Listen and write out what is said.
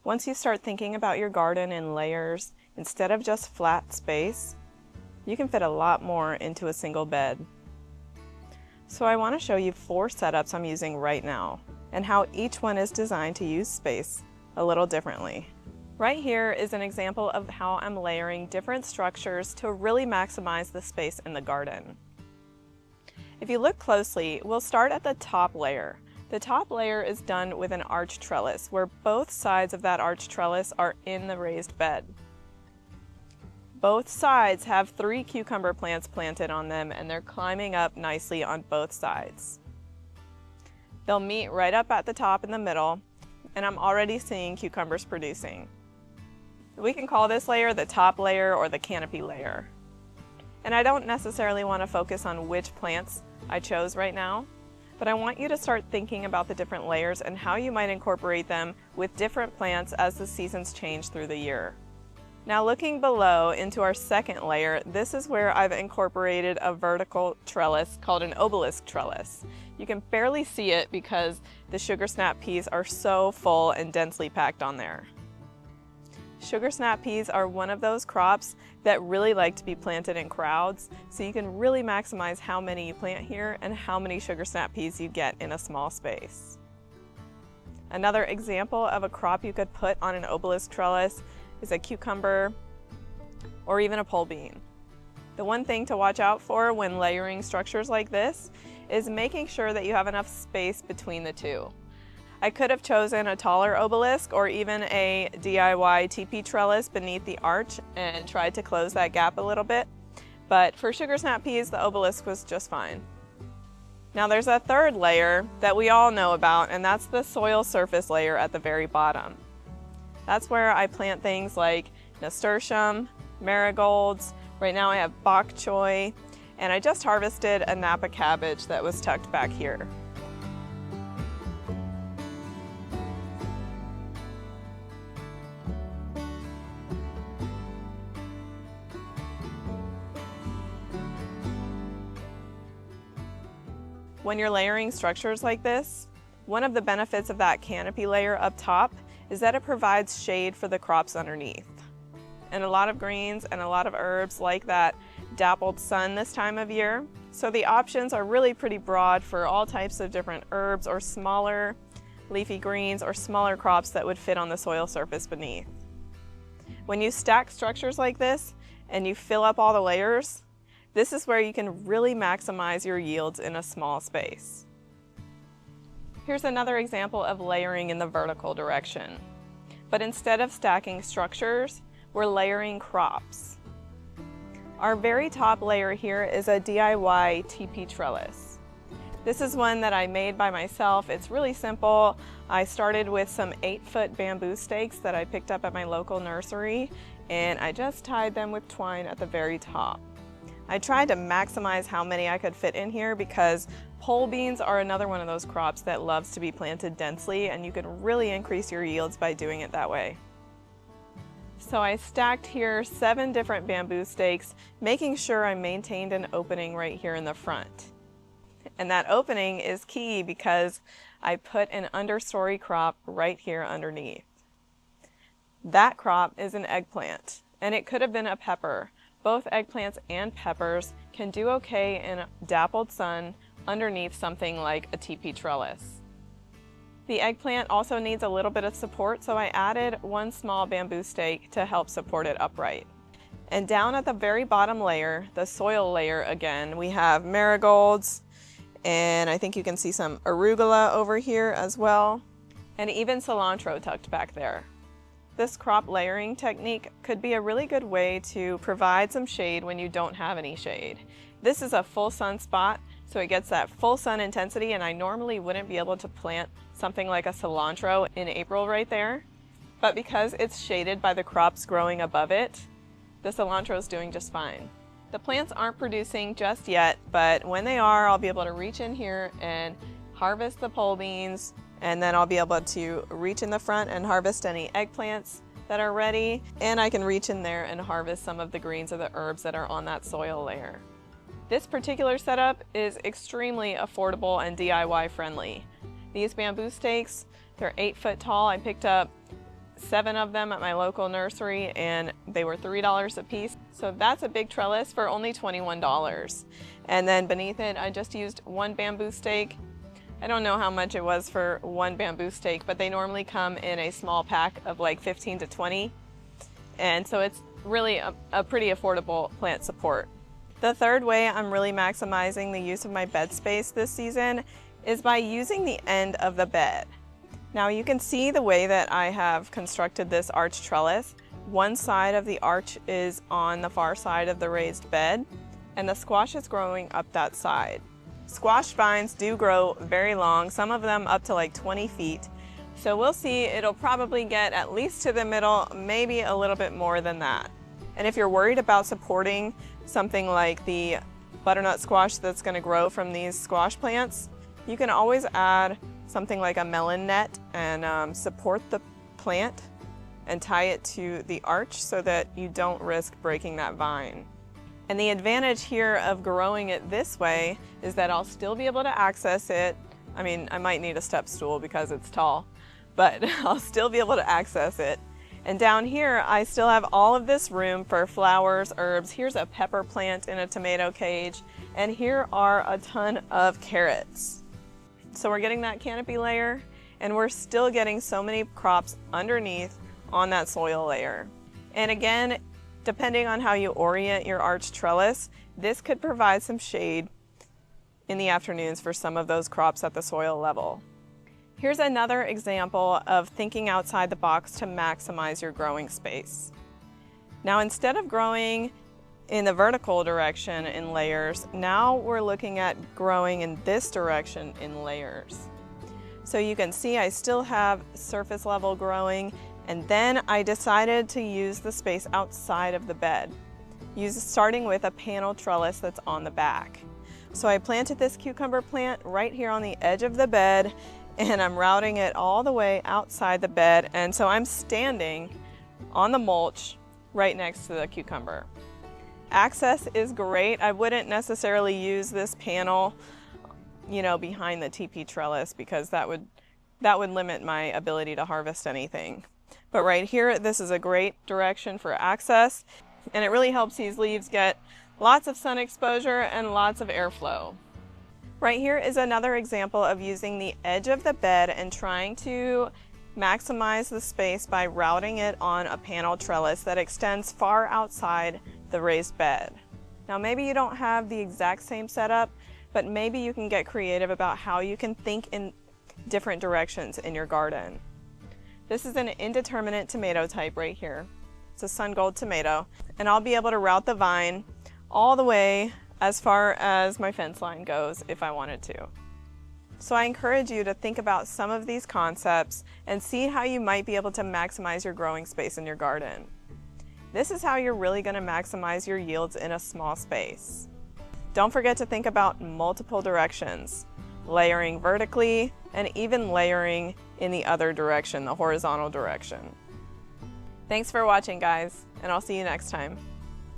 Once you start thinking about your garden in layers, instead of just flat space, you can fit a lot more into a single bed. So I want to show you 4 setups I'm using right now, and how each one is designed to use space a little differently. Right here is an example of how I'm layering different structures to really maximize the space in the garden. If you look closely, we'll start at the top layer. The top layer is done with an arch trellis, where both sides of that arch trellis are in the raised bed. Both sides have 3 cucumber plants planted on them, and they're climbing up nicely on both sides. They'll meet right up at the top in the middle, and I'm already seeing cucumbers producing. We can call this layer the top layer or the canopy layer. And I don't necessarily want to focus on which plants I chose right now, but I want you to start thinking about the different layers and how you might incorporate them with different plants as the seasons change through the year. Now looking below into our second layer, this is where I've incorporated a vertical trellis called an obelisk trellis. You can barely see it because the sugar snap peas are so full and densely packed on there. Sugar snap peas are one of those crops that really like to be planted in crowds, so you can really maximize how many you plant here and how many sugar snap peas you get in a small space. Another example of a crop you could put on an obelisk trellis is a cucumber or even a pole bean. The one thing to watch out for when layering structures like this is making sure that you have enough space between the two. I could have chosen a taller obelisk or even a DIY teepee trellis beneath the arch and tried to close that gap a little bit, but for sugar snap peas, the obelisk was just fine. Now there's a third layer that we all know about, and that's the soil surface layer at the very bottom. That's where I plant things like nasturtium, marigolds. Right now I have bok choy, and I just harvested a Napa cabbage that was tucked back here. When you're layering structures like this, one of the benefits of that canopy layer up top is that it provides shade for the crops underneath. And a lot of greens and a lot of herbs like that dappled sun this time of year, so the options are really pretty broad for all types of different herbs or smaller leafy greens or smaller crops that would fit on the soil surface beneath. When you stack structures like this and you fill up all the layers, this is where you can really maximize your yields in a small space. Here's another example of layering in the vertical direction. But instead of stacking structures, we're layering crops. Our very top layer here is a DIY teepee trellis. This is one that I made by myself. It's really simple. I started with some 8-foot bamboo stakes that I picked up at my local nursery, and I just tied them with twine at the very top. I tried to maximize how many I could fit in here because pole beans are another one of those crops that loves to be planted densely, and you can really increase your yields by doing it that way. So I stacked here 7 different bamboo stakes, making sure I maintained an opening right here in the front. And that opening is key because I put an understory crop right here underneath. That crop is an eggplant, and it could have been a pepper. Both eggplants and peppers can do okay in dappled sun underneath something like a teepee trellis. The eggplant also needs a little bit of support, so I added 1 small bamboo stake to help support it upright. And down at the very bottom layer, the soil layer again, we have marigolds, and I think you can see some arugula over here as well, and even cilantro tucked back there. This crop layering technique could be a really good way to provide some shade when you don't have any shade. This is a full sun spot, so it gets that full sun intensity, and I normally wouldn't be able to plant something like a cilantro in April right there. But because it's shaded by the crops growing above it, the cilantro is doing just fine. The plants aren't producing just yet, but when they are, I'll be able to reach in here and harvest the pole beans, and then I'll be able to reach in the front and harvest any eggplants that are ready, and I can reach in there and harvest some of the greens or the herbs that are on that soil layer. This particular setup is extremely affordable and DIY friendly. These bamboo stakes, they're 8 foot tall. I picked up 7 of them at my local nursery and they were $3 a piece. So that's a big trellis for only $21. And then beneath it, I just used 1 bamboo stake. I don't know how much it was for 1 bamboo stake, but they normally come in a small pack of like 15 to 20. And so it's really a pretty affordable plant support. The third way I'm really maximizing the use of my bed space this season is by using the end of the bed. Now you can see the way that I have constructed this arch trellis. One side of the arch is on the far side of the raised bed, and the squash is growing up that side. Squash vines do grow very long, some of them up to like 20 feet. So we'll see, it'll probably get at least to the middle, maybe a little bit more than that. And if you're worried about supporting something like the butternut squash that's going to grow from these squash plants, you can always add something like a melon net and support the plant and tie it to the arch so that you don't risk breaking that vine. And the advantage here of growing it this way is that I'll still be able to access it. I mean, I might need a step stool because it's tall, but I'll still be able to access it. And down here, I still have all of this room for flowers, herbs. Here's a pepper plant in a tomato cage, and here are a ton of carrots. So we're getting that canopy layer, and we're still getting so many crops underneath on that soil layer. And again, depending on how you orient your arch trellis, this could provide some shade in the afternoons for some of those crops at the soil level. Here's another example of thinking outside the box to maximize your growing space. Now, instead of growing in the vertical direction in layers, now we're looking at growing in this direction in layers. So you can see I still have surface level growing, and then I decided to use the space outside of the bed, starting with a panel trellis that's on the back. So I planted this cucumber plant right here on the edge of the bed, and I'm routing it all the way outside the bed, and so I'm standing on the mulch right next to the cucumber. Access is great. I wouldn't necessarily use this panel, behind the teepee trellis because that would limit my ability to harvest anything. But right here, this is a great direction for access, and it really helps these leaves get lots of sun exposure and lots of airflow. Right here is another example of using the edge of the bed and trying to maximize the space by routing it on a panel trellis that extends far outside the raised bed. Now maybe you don't have the exact same setup, but maybe you can get creative about how you can think in different directions in your garden. This is an indeterminate tomato type right here. It's a sun gold tomato, and I'll be able to route the vine all the way as far as my fence line goes if I wanted to. So I encourage you to think about some of these concepts and see how you might be able to maximize your growing space in your garden. This is how you're really going to maximize your yields in a small space. Don't forget to think about multiple directions, layering vertically and even layering in the other direction, the horizontal direction. Thanks for watching, guys, and I'll see you next time.